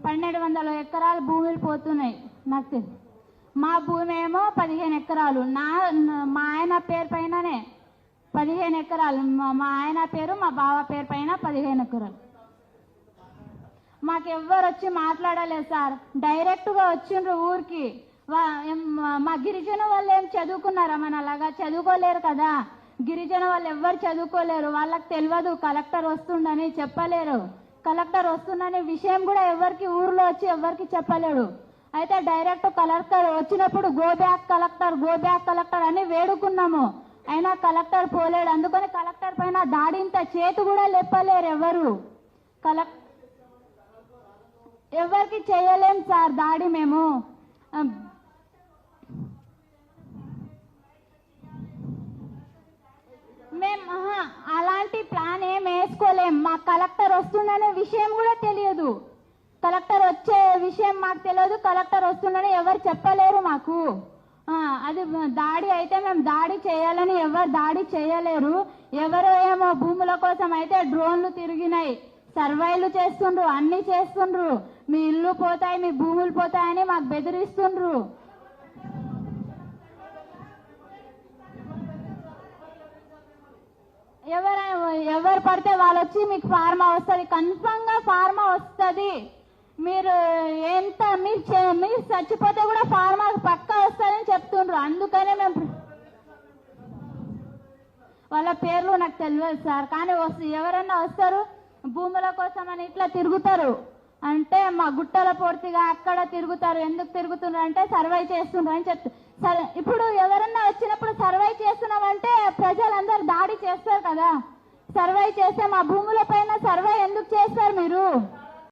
1200 ఎకరాలు భూములు పోతున్నాయి. నాకు తెలుసు. మా భూమి ఏమో 15 ఎకరాలు. మా ఆయన పేరు పైననే 15 ఎకరాలు. మా ఆయన పేరు మా బావ పేరు పైన 15 ఎకరాలు. మాకెవ్వరు వచ్చి మాట్లాడలేదు సార్. డైరెక్ట్గా వచ్చిండ్రు ఊరికి. మా గిరిజన వాళ్ళు ఏం చదువుకున్నారా? మనలాగా చదువుకోలేరు కదా. గిరిజన వాళ్ళు ఎవ్వరు చదువుకోలేరు. వాళ్ళకి తెలియదు కలెక్టర్ వస్తుండని, చెప్పలేరు. కలెక్టర్ వస్తుందనే విషయం కూడా ఎవరికి ఊర్లో వచ్చి ఎవరికి చెప్పలేడు. అయితే డైరెక్ట్ కలెక్టర్ వచ్చినప్పుడు గో బ్యాక్ కలెక్టర్ అని వేడుకున్నాము. అయినా కలెక్టర్ పోలేడు. అందుకని కలెక్టర్ పైన దాడింత చేతి కూడా లేపలేరు ఎవరు. ఎవరికి చేయలేం సార్ దాడి. మేము అలాంటి ప్లాన్ ఏం వేసుకోలేం. మా కలెక్టర్ వస్తుందనే విషయం కూడా తెలియదు. కలెక్టర్ వచ్చే విషయం మాకు తెలియదు. కలెక్టర్ వస్తుందని ఎవరు చెప్పలేరు మాకు. అది దాడి అయితే మేము దాడి చేయాలని ఎవరు దాడి చేయలేరు. ఎవరో ఏమో భూముల కోసం అయితే డ్రోన్లు తిరిగినాయి, సర్వేలు చేస్తుండ్రు, అన్ని చేస్తుండ్రు. మీ ఇల్లు పోతాయి, మీ భూములు పోతాయని మాకు బెదిరిస్తుండ్రు. ఎవరు పడితే వాళ్ళు వచ్చి మీకు ఫార్మా వస్తుంది, కన్ఫర్మ్ గా ఫార్మా వస్తుంది. మీరు మీరు చచ్చిపోతే కూడా ఫార్మా పక్కా వస్తుందని చెప్తుండ్రు. అందుకనే మేము వాళ్ళ పేర్లు నాకు తెలియదు సార్. కానీ ఎవరన్నా వస్తారు భూముల కోసం అని ఇట్లా తిరుగుతారు. అంటే మా గుట్టల పూర్తిగా అక్కడ తిరుగుతారు. ఎందుకు తిరుగుతున్నారు అంటే సర్వే చేస్తున్నారు అని చెప్తారు. ఇప్పుడు ఎవరన్నా వచ్చినప్పుడు సర్వే చేస్తున్నామంటే ప్రజలందరూ దాడి చేస్తారు కదా. సర్వే చేస్తే మా భూముల పైన సర్వే ఎందుకు చేస్తారు మీరు?